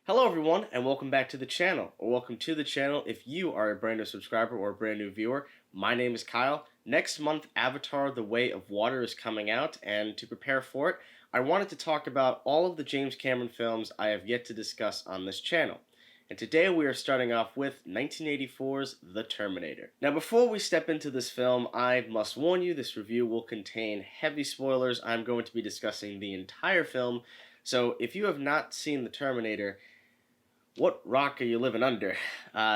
Hello everyone and welcome back to the channel, or welcome to the channel if you are a brand new subscriber or a brand new viewer. My name is Kyle. Next month Avatar: The Way of Water is coming out, and to prepare for it, I wanted to talk about all of the James Cameron films I have yet to discuss on this channel. And today we are starting off with 1984's The Terminator. Now before we step into this film, I must warn you this review will contain heavy spoilers. I'm going to be discussing the entire film, so if you have not seen The Terminator, what rock are you living under?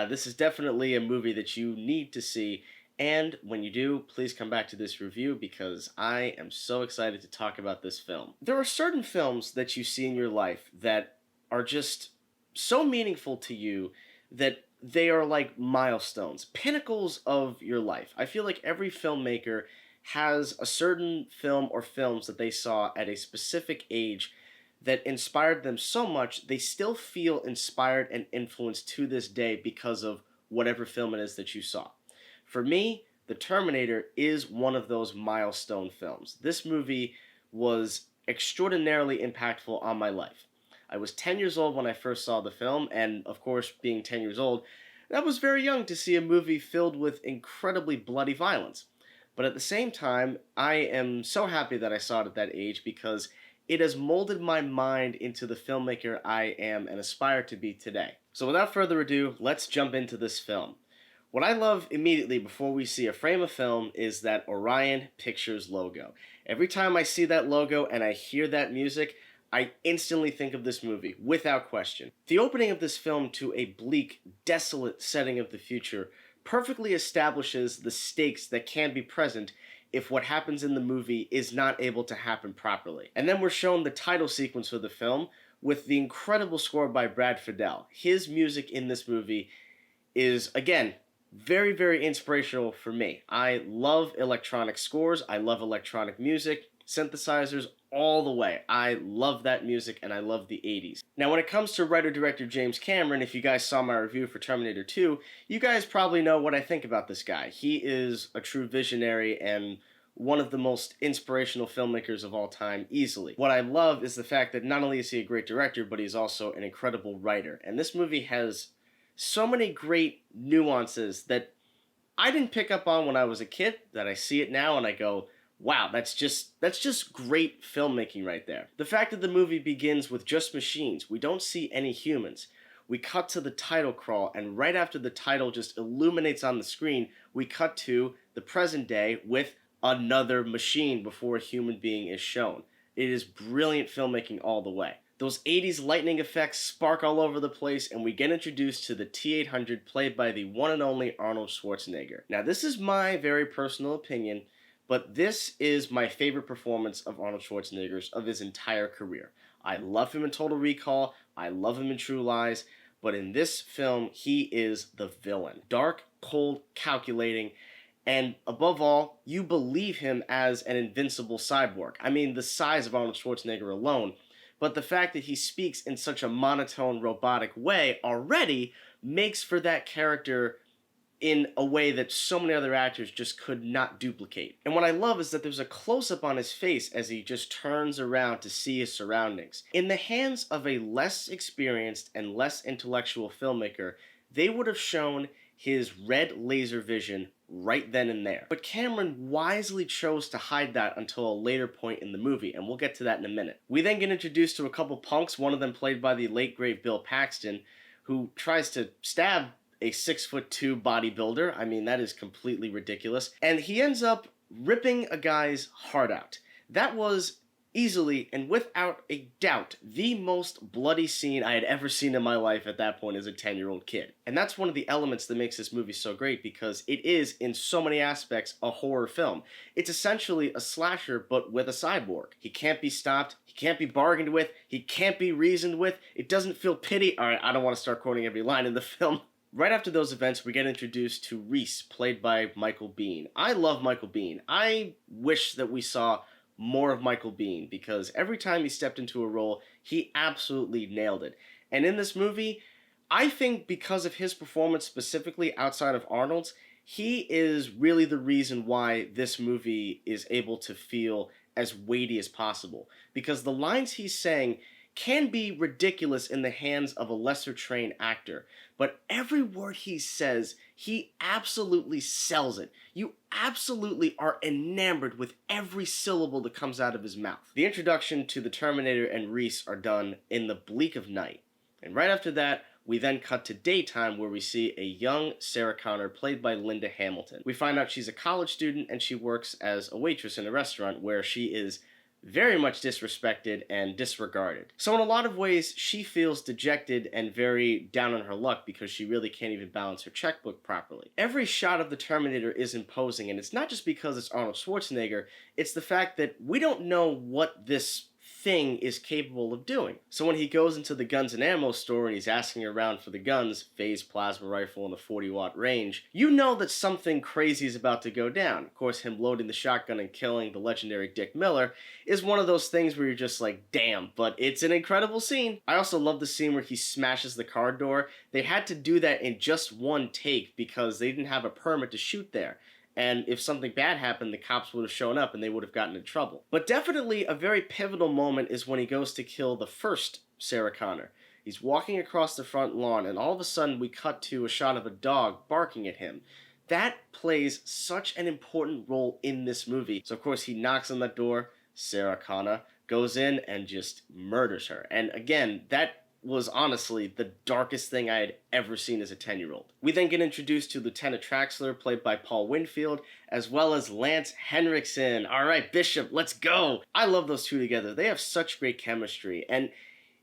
This is definitely a movie that you need to see, and when you do, please come back to this review because I am so excited to talk about this film. There are certain films that you see in your life that are just so meaningful to you that they are like milestones, pinnacles of your life. I feel like every filmmaker has a certain film or films that they saw at a specific age that inspired them so much they still feel inspired and influenced to this day because of whatever film it is that you saw. For me, The Terminator is one of those milestone films. This movie was extraordinarily impactful on my life. I was 10 years old when I first saw the film, and of course, being 10 years old, that was very young to see a movie filled with incredibly bloody violence. But at the same time, I am so happy that I saw it at that age because it has molded my mind into the filmmaker I am and aspire to be today. So without further ado, let's jump into this film. What I love immediately before we see a frame of film is that Orion Pictures logo. Every time I see that logo and I hear that music, I instantly think of this movie, without question. The opening of this film to a bleak, desolate setting of the future perfectly establishes the stakes that can be present if what happens in the movie is not able to happen properly. And then we're shown the title sequence for the film with the incredible score by Brad Fiedel. His music in this movie is, again, very, very inspirational for me. I love electronic scores, I love electronic music, synthesizers, all the way. I love that music and I love the 80s. Now when it comes to writer-director James Cameron, if you guys saw my review for Terminator 2, you guys probably know what I think about this guy. He is a true visionary and one of the most inspirational filmmakers of all time, easily. What I love is the fact that not only is he a great director, but he's also an incredible writer. And this movie has so many great nuances that I didn't pick up on when I was a kid, that I see it now and I go, wow, that's just great filmmaking right there. The fact that the movie begins with just machines, we don't see any humans. We cut to the title crawl, and right after the title just illuminates on the screen, we cut to the present day with another machine before a human being is shown. It is brilliant filmmaking all the way. Those 80s lightning effects spark all over the place, and we get introduced to the T-800 played by the one and only Arnold Schwarzenegger. Now, this is my very personal opinion, but this is my favorite performance of Arnold Schwarzenegger's of his entire career. I love him in Total Recall, I love him in True Lies, but in this film, he is the villain. Dark, cold, calculating, and above all, you believe him as an invincible cyborg. I mean, the size of Arnold Schwarzenegger alone, but the fact that he speaks in such a monotone, robotic way already makes for that character in a way that so many other actors just could not duplicate. And what I love is that there's a close-up on his face as he just turns around to see his surroundings. In the hands of a less experienced and less intellectual filmmaker, they would have shown his red laser vision right then and there. But Cameron wisely chose to hide that until a later point in the movie, and we'll get to that in a minute. We then get introduced to a couple punks, one of them played by the late great Bill Paxton, who tries to stab a 6'2" bodybuilder. I mean, that is completely ridiculous. And he ends up ripping a guy's heart out. That was easily and without a doubt the most bloody scene I had ever seen in my life at that point as a 10-year-old kid. And that's one of the elements that makes this movie so great, because it is, in so many aspects, a horror film. It's essentially a slasher, but with a cyborg. He can't be stopped, he can't be bargained with, he can't be reasoned with, it doesn't feel pity. Alright, I don't want to start quoting every line in the film. Right after those events, we get introduced to Reese, played by Michael Biehn. I love Michael Biehn. I wish that we saw more of Michael Biehn, because every time he stepped into a role, he absolutely nailed it. And in this movie, I think because of his performance specifically outside of Arnold's, he is really the reason why this movie is able to feel as weighty as possible. Because the lines he's saying, can be ridiculous in the hands of a lesser trained actor, but every word he says, he absolutely sells it. You absolutely are enamored with every syllable that comes out of his mouth. The introduction to the Terminator and Reese are done in the bleak of night. And right after that, we then cut to daytime where we see a young Sarah Connor played by Linda Hamilton. We find out she's a college student and she works as a waitress in a restaurant where she is very much disrespected and disregarded. So in a lot of ways, she feels dejected and very down on her luck because she really can't even balance her checkbook properly. Every shot of the Terminator is imposing, and it's not just because it's Arnold Schwarzenegger, it's the fact that we don't know what this thing is capable of doing. So when he goes into the guns and ammo store and he's asking around for the guns, phase plasma rifle and the 40-watt range, you know that something crazy is about to go down. Of course, him loading the shotgun and killing the legendary Dick Miller is one of those things where you're just like, damn, but it's an incredible scene. I also love the scene where he smashes the car door. They had to do that in just one take because they didn't have a permit to shoot there. And if something bad happened, the cops would have shown up and they would have gotten in trouble. But definitely a very pivotal moment is when he goes to kill the first Sarah Connor. He's walking across the front lawn and all of a sudden we cut to a shot of a dog barking at him. That plays such an important role in this movie. So of course he knocks on that door, Sarah Connor goes in and just murders her. And again, that was honestly the darkest thing I had ever seen as a 10-year-old. We then get introduced to Lieutenant Traxler, played by Paul Winfield, as well as Lance Henriksen. All right, Bishop, let's go. I love those two together. They have such great chemistry, and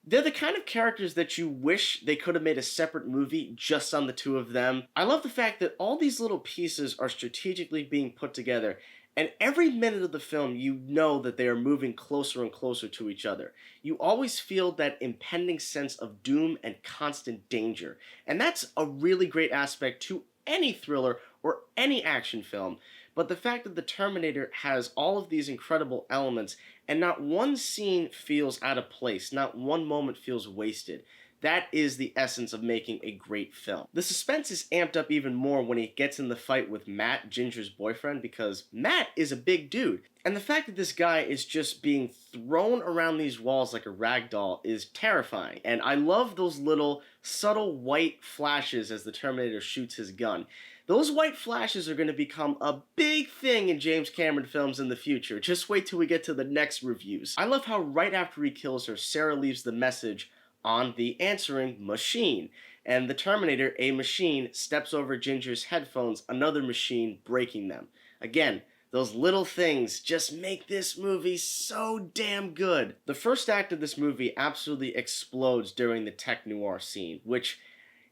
they're the kind of characters that you wish they could have made a separate movie just on the two of them. I love the fact that all these little pieces are strategically being put together, and every minute of the film, you know that they are moving closer and closer to each other. You always feel that impending sense of doom and constant danger. And that's a really great aspect to any thriller or any action film. But the fact that the Terminator has all of these incredible elements and not one scene feels out of place, not one moment feels wasted. That is the essence of making a great film. The suspense is amped up even more when he gets in the fight with Matt, Ginger's boyfriend, because Matt is a big dude. And the fact that this guy is just being thrown around these walls like a rag doll is terrifying. And I love those little subtle white flashes as the Terminator shoots his gun. Those white flashes are going to become a big thing in James Cameron films in the future. Just wait till we get to the next reviews. I love how right after he kills her, Sarah leaves the message on the answering machine. And the Terminator, a machine, steps over Ginger's headphones, another machine breaking them. Again, those little things just make this movie so damn good. The first act of this movie absolutely explodes during the tech noir scene, which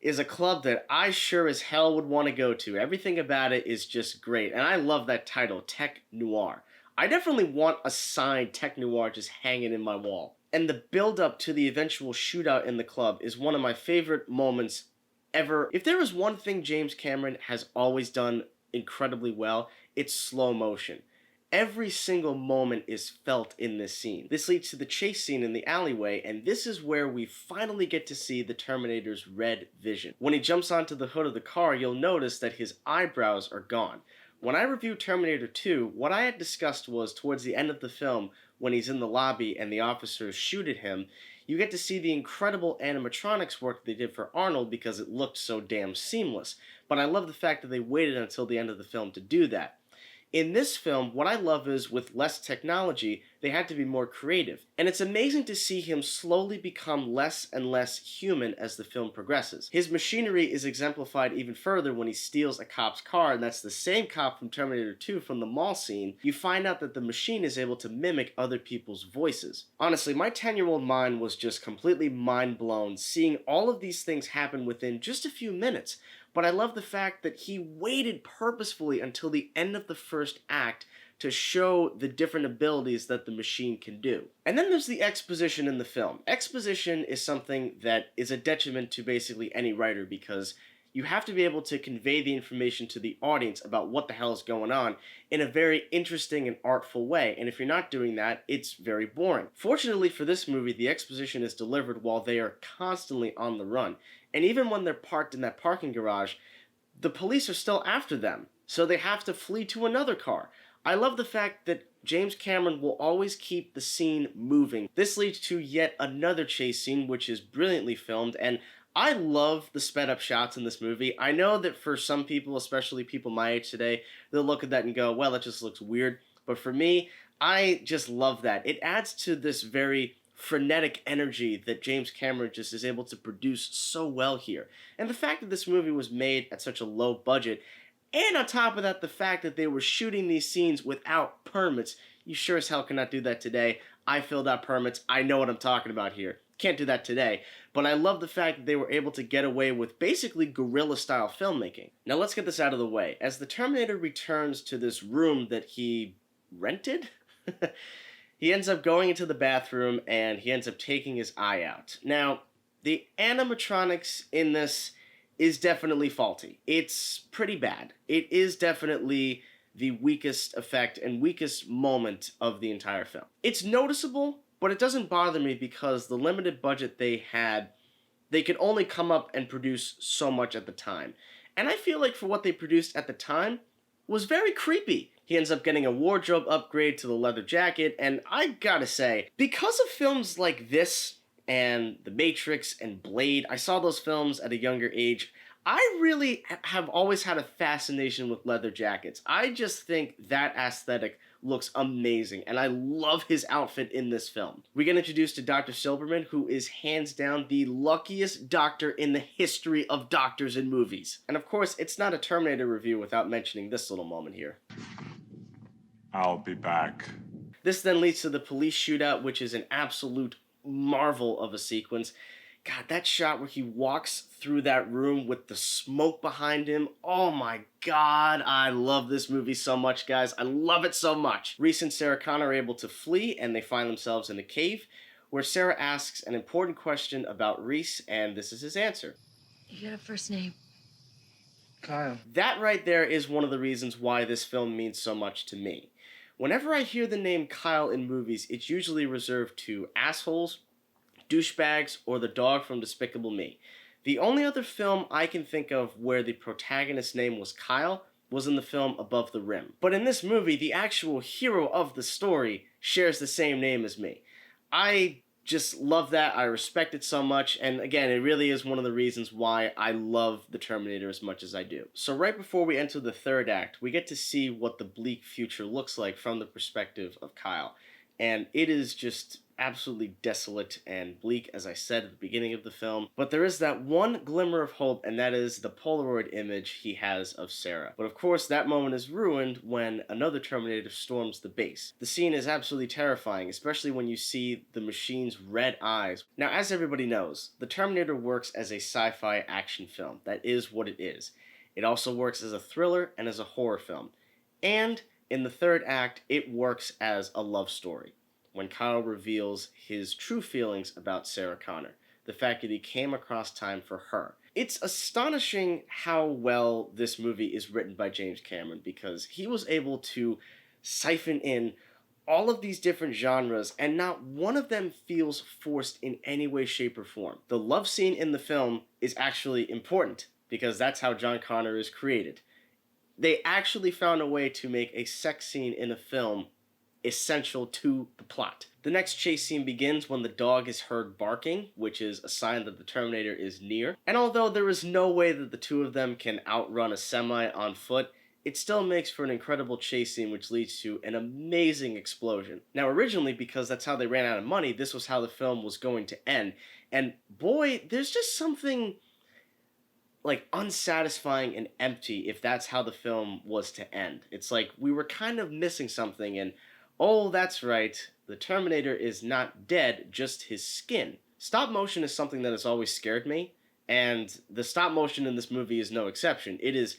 is a club that I sure as hell would want to go to. Everything about it is just great, and I love that title, Tech Noir. I definitely want a signed Tech Noir just hanging in my wall. And the build-up to the eventual shootout in the club is one of my favorite moments ever. If there is one thing James Cameron has always done incredibly well, it's slow motion. Every single moment is felt in this scene. This leads to the chase scene in the alleyway, and this is where we finally get to see the Terminator's red vision. When he jumps onto the hood of the car, you'll notice that his eyebrows are gone. When I reviewed Terminator 2, what I had discussed was towards the end of the film, when he's in the lobby and the officers shoot at him, you get to see the incredible animatronics work they did for Arnold because it looked so damn seamless. But I love the fact that they waited until the end of the film to do that. In this film, what I love is with less technology, they had to be more creative. And it's amazing to see him slowly become less and less human as the film progresses. His machinery is exemplified even further when he steals a cop's car, and that's the same cop from Terminator 2 from the mall scene. You find out that the machine is able to mimic other people's voices. Honestly, my 10-year-old mind was just completely mind blown seeing all of these things happen within just a few minutes. But I love the fact that he waited purposefully until the end of the first act to show the different abilities that the machine can do. And then there's the exposition in the film. Exposition is something that is a detriment to basically any writer because you have to be able to convey the information to the audience about what the hell is going on in a very interesting and artful way. And if you're not doing that, it's very boring. Fortunately for this movie, the exposition is delivered while they are constantly on the run. And even when they're parked in that parking garage, the police are still after them. So they have to flee to another car. I love the fact that James Cameron will always keep the scene moving. This leads to yet another chase scene, which is brilliantly filmed, and I love the sped up shots in this movie. I know that for some people, especially people my age today, they'll look at that and go, well, it just looks weird. But for me, I just love that. It adds to this very frenetic energy that James Cameron just is able to produce so well here. And the fact that this movie was made at such a low budget, and on top of that, the fact that they were shooting these scenes without permits. You sure as hell cannot do that today. I filled out permits. I know what I'm talking about here. Can't do that today. But I love the fact that they were able to get away with basically guerrilla-style filmmaking. Now let's get this out of the way. As the Terminator returns to this room that he rented, he ends up going into the bathroom and he ends up taking his eye out. Now, the animatronics in this is definitely faulty. It's pretty bad. It is definitely the weakest effect and weakest moment of the entire film. It's noticeable, but it doesn't bother me because the limited budget they had, they could only come up and produce so much at the time. And I feel like for what they produced at the time was very creepy. He ends up getting a wardrobe upgrade to the leather jacket, and I gotta say, because of films like this, and The Matrix and Blade, I saw those films at a younger age. I really have always had a fascination with leather jackets. I just think that aesthetic looks amazing, and I love his outfit in this film. We get introduced to Dr. Silberman, who is hands down the luckiest doctor in the history of doctors in movies. And of course, it's not a Terminator review without mentioning this little moment here. I'll be back. This then leads to the police shootout, which is an absolute marvel of a sequence. God, that shot where he walks through that room with the smoke behind him. Oh my God, I love this movie so much, guys. I love it so much. Reese and Sarah Connor are able to flee, and they find themselves in a cave where Sarah asks an important question about Reese, and this is his answer. You got a first name? Kyle. That right there is one of the reasons why this film means so much to me. Whenever I hear the name Kyle in movies, it's usually reserved to assholes, douchebags, or the dog from Despicable Me. The only other film I can think of where the protagonist's name was Kyle was in the film Above the Rim. But in this movie, the actual hero of the story shares the same name as me. I just love that. I respect it so much. And again, it really is one of the reasons why I love the Terminator as much as I do. So right before we enter the third act, we get to see what the bleak future looks like from the perspective of Kyle. And it is just absolutely desolate and bleak, as I said at the beginning of the film. But there is that one glimmer of hope, and that is the Polaroid image he has of Sarah. But of course, that moment is ruined when another Terminator storms the base. The scene is absolutely terrifying, especially when you see the machine's red eyes. Now, as everybody knows, the Terminator works as a sci-fi action film. That is what it is. It also works as a thriller and as a horror film. And in the third act, it works as a love story, when Kyle reveals his true feelings about Sarah Connor, the fact that he came across time for her. It's astonishing how well this movie is written by James Cameron, because he was able to siphon in all of these different genres, and not one of them feels forced in any way, shape, or form. The love scene in the film is actually important, because that's how John Connor is created. They actually found a way to make a sex scene in a film essential to the plot. The next chase scene begins when the dog is heard barking, which is a sign that the Terminator is near. And although there is no way that the two of them can outrun a semi on foot, it still makes for an incredible chase scene which leads to an amazing explosion. Now originally, because that's how they ran out of money, this was how the film was going to end. And boy, there's just something like unsatisfying and empty if that's how the film was to end. It's like we were kind of missing something, and oh, that's right, the Terminator is not dead, just his skin. Stop motion is something that has always scared me, and the stop motion in this movie is no exception. It is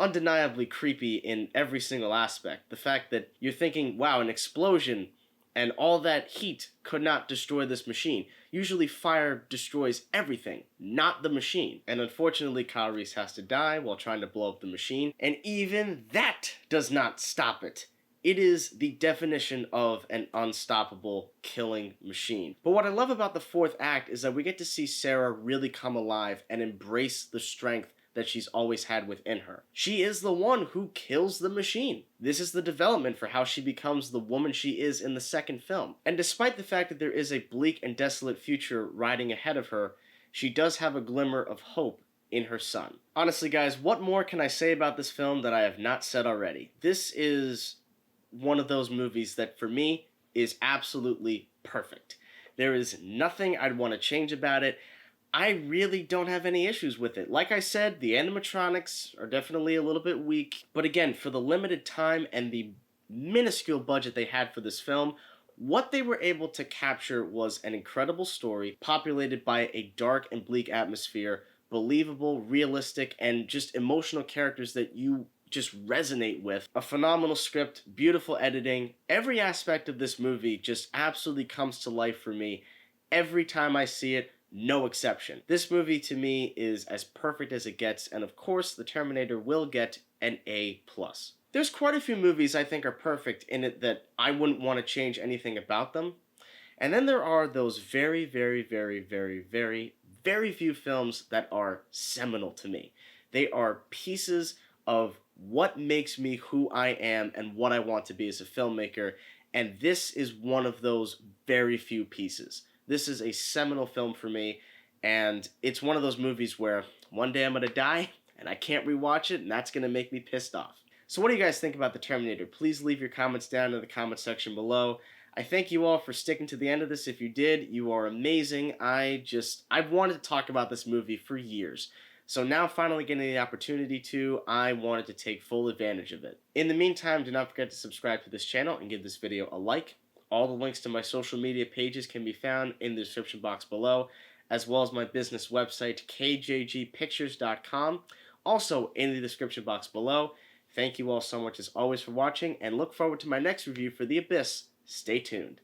undeniably creepy in every single aspect. The fact that you're thinking, wow, an explosion and all that heat could not destroy this machine. Usually fire destroys everything, not the machine. And unfortunately, Kyle Reese has to die while trying to blow up the machine, and even that does not stop it. It is the definition of an unstoppable killing machine. But what I love about the fourth act is that we get to see Sarah really come alive and embrace the strength that she's always had within her. She is the one who kills the machine. This is the development for how she becomes the woman she is in the second film. And despite the fact that there is a bleak and desolate future riding ahead of her, she does have a glimmer of hope in her son. Honestly, guys, what more can I say about this film that I have not said already? This is one of those movies that, for me, is absolutely perfect. There is nothing I'd want to change about it. I really don't have any issues with it. Like I said, the animatronics are definitely a little bit weak. But again, for the limited time and the minuscule budget they had for this film, what they were able to capture was an incredible story populated by a dark and bleak atmosphere, believable, realistic, and just emotional characters that you just resonate with. A phenomenal script, beautiful editing. Every aspect of this movie just absolutely comes to life for me every time I see it, no exception. This movie to me is as perfect as it gets, and of course, the Terminator will get an A+. There's quite a few movies I think are perfect in it that I wouldn't want to change anything about them. And then there are those very, very, very, very, very, very few films that are seminal to me. They are pieces of what makes me who I am and what I want to be as a filmmaker, and this is one of those very few pieces. This is a seminal film for me, and it's one of those movies where one day I'm going to die, and I can't rewatch it, and that's going to make me pissed off. So what do you guys think about the Terminator? Please leave your comments down in the comment section below. I thank you all for sticking to the end of this. If you did, you are amazing. I've wanted to talk about this movie for years. So now finally getting the opportunity to, I wanted to take full advantage of it. In the meantime, do not forget to subscribe to this channel and give this video a like. All the links to my social media pages can be found in the description box below, as well as my business website, kjgpictures.com, also in the description box below. Thank you all so much as always for watching, and look forward to my next review for The Abyss. Stay tuned.